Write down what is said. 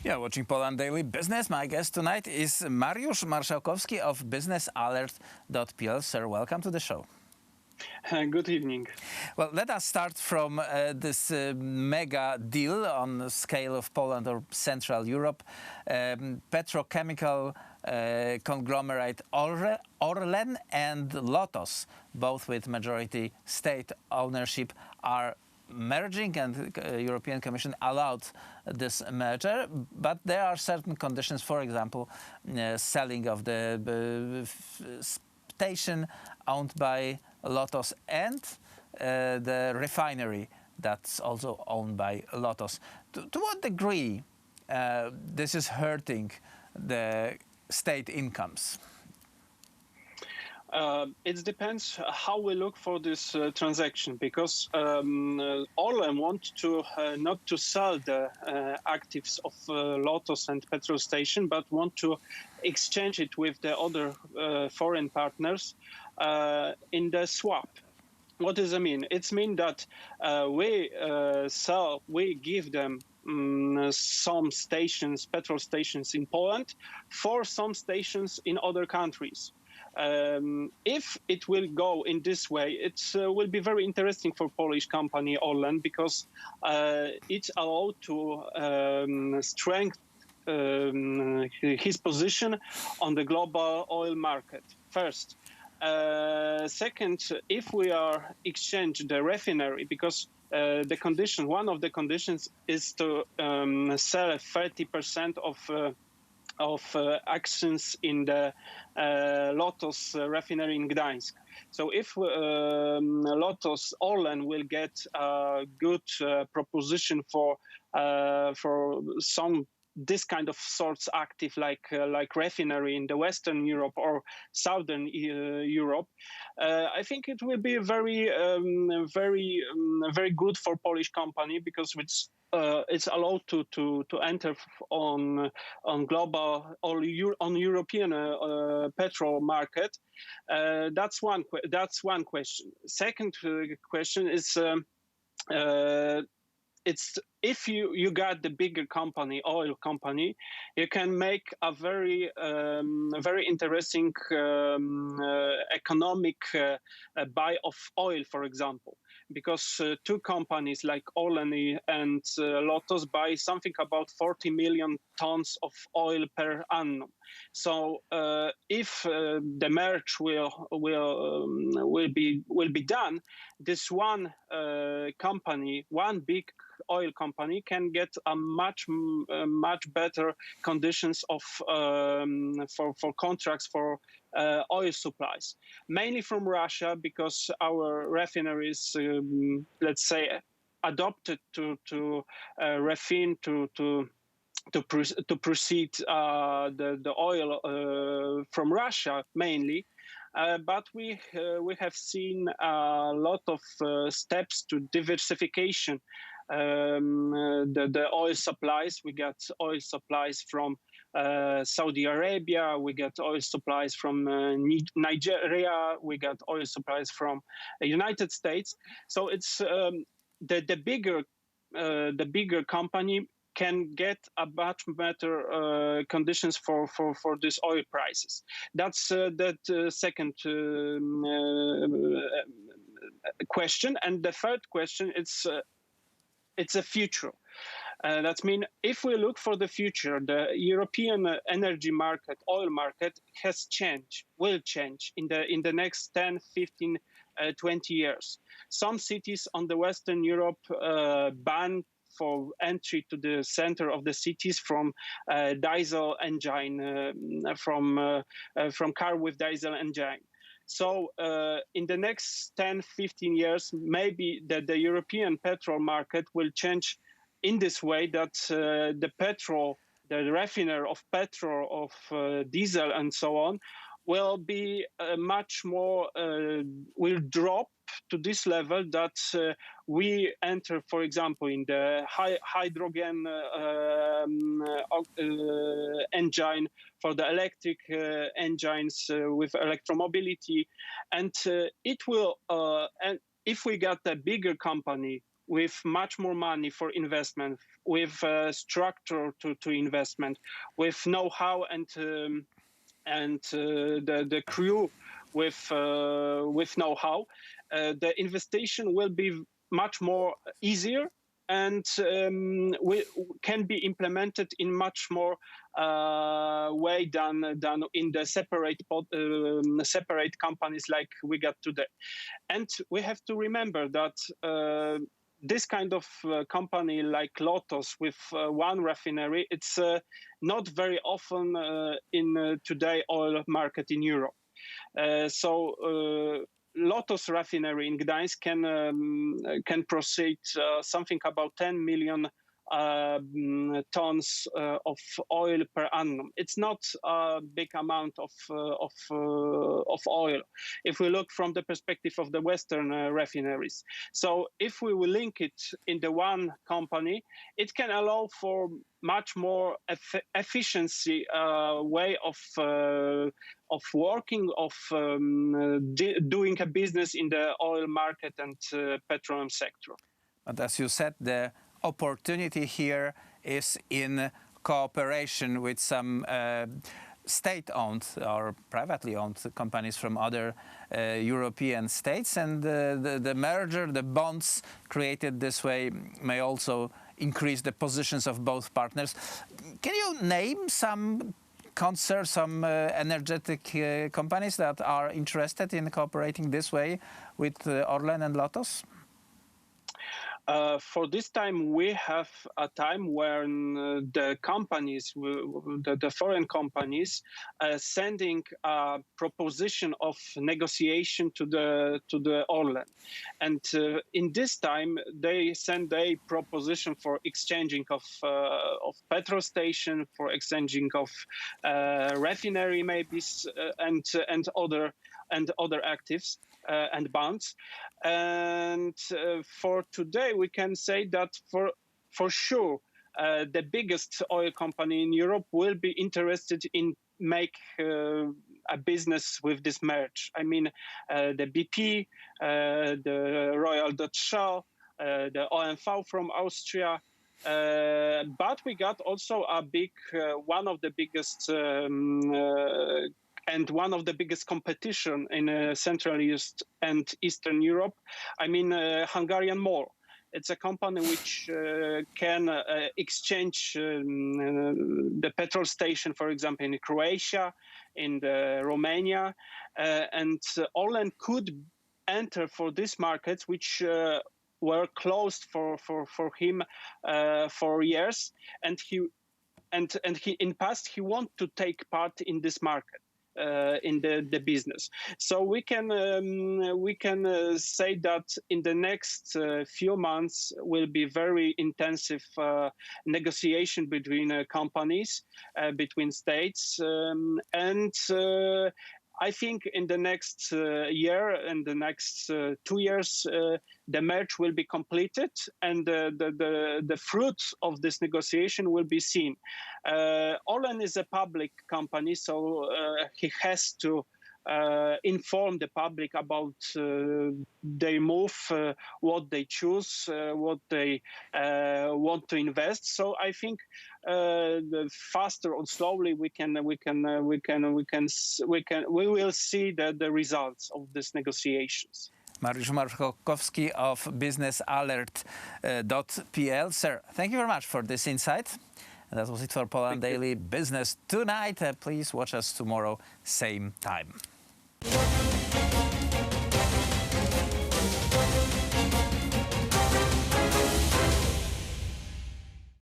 Yeah, watching Poland Daily Business. My guest tonight is Mariusz Marszałkowski of businesalert.pl. Sir, welcome to the show. Good evening. Well, let us start from this mega deal on the scale of Poland or Central Europe. Petrochemical conglomerate ORLEN and LOTOS, both with majority state ownership, are merging, and the European Commission allowed this merger, but there are certain conditions, for example, selling of the station owned by LOTOS and the refinery that's also owned by LOTOS. To what degree this is hurting the state incomes? It depends how we look for this transaction, because ORLEN want to not to sell the actives of LOTOS and petrol station, but want to exchange it with the other foreign partners in the swap. What does it mean? It means that we give them some stations, petrol stations in Poland, for some stations in other countries. If it will go in this way, it will be very interesting for Polish company ORLEN, because it's allowed to strengthen his position on the global oil market. First. Second, if we are exchange the refinery, because one of the conditions is to sell 30% of actions in the LOTOS refinery in Gdańsk. So if LOTOS ORLEN will get a good proposition for some this kind of sorts active like refinery in the Western Europe or Southern Europe, I think it will be very good for Polish company, because it's allowed to enter on global or on European petrol market. That's one question. Second question is it's if you got the bigger company, oil company, you can make a very interesting economic buy of oil, for example, because two companies like ORLEN and LOTOS buy something about 40 million tons of oil per annum. So if the merge will be done, this one company, one big oil company, can get a much better conditions of for contracts for oil supplies, mainly from Russia, because our refineries, let's say, adopted to refine to proceed the oil from Russia mainly. But we have seen a lot of steps to diversification. The oil supplies. We got oil supplies from Saudi Arabia. We got oil supplies from Nigeria. We got oil supplies from the United States. So it's the bigger company can get a much better conditions for these oil prices. That's that second question. And the third question, it's a future. That means if we look for the future, the European energy market, oil market, will change in the next 10, 15, 20 years. Some cities on the Western Europe ban for entry to the center of the cities from diesel engine, from car with diesel engine. So in the next 10, 15 years, maybe the European petrol market will change in this way, that the refiner of petrol, of diesel and so on, will be much more, will drop to this level that we enter, for example, in the hydrogen engine, for the electric engines with electromobility, and it will. And if we got a bigger company with much more money for investment, with structure to investment, with know-how and the crew with know-how, the investigation will be much more easier and can be implemented in much more way than in the separate companies like we got today. And we have to remember that this kind of company like Lotos with one refinery, it's not very often in today oil market in Europe. So Lotos refinery in Gdańsk can proceed something about 10 million tons of oil per annum. It's not a big amount of oil if we look from the perspective of the Western refineries. So if we will link it in the one company, it can allow for much more efficiency way of working, of doing a business in the oil market and petroleum sector. But as you said, the opportunity here is in cooperation with some state-owned or privately owned companies from other European states, and the merger, the bonds created this way may also increase the positions of both partners. Can you name some concerns, some energetic companies that are interested in cooperating this way with Orlen and Lotos? For this time, we have a time when the companies, the foreign companies, sending a proposition of negotiation to the Orlen, and in this time they send a proposition for exchanging of petrol station, for exchanging of refinery maybe, and other actives and bonds. And for today, we can say that for sure, the biggest oil company in Europe will be interested in make a business with this merge. I mean, the BP, the Royal Dutch Shell, the OMV from Austria. But we got also a big, one of the biggest and one of the biggest competition in Central East and Eastern Europe. I mean, Hungarian MOL. It's a company which can exchange the petrol station, for example, in Croatia, in Romania, and Orlen could enter for these markets, which were closed for him for years, and he in past he want to take part in this market. In the business, so we can say that in the next few months will be very intensive negotiation between companies, between states, and I think in the next year and the next 2 years, the merge will be completed, and the fruits of this negotiation will be seen. Orlen is a public company, so he has to inform the public about their move, what they choose, what they want to invest. So I think the faster or slowly we will see the results of these negotiations. Mariusz Marszałkowski of businesalert.pl. Sir, thank you very much for this insight. And that was it for Poland Daily Business tonight. Please watch us tomorrow, same time.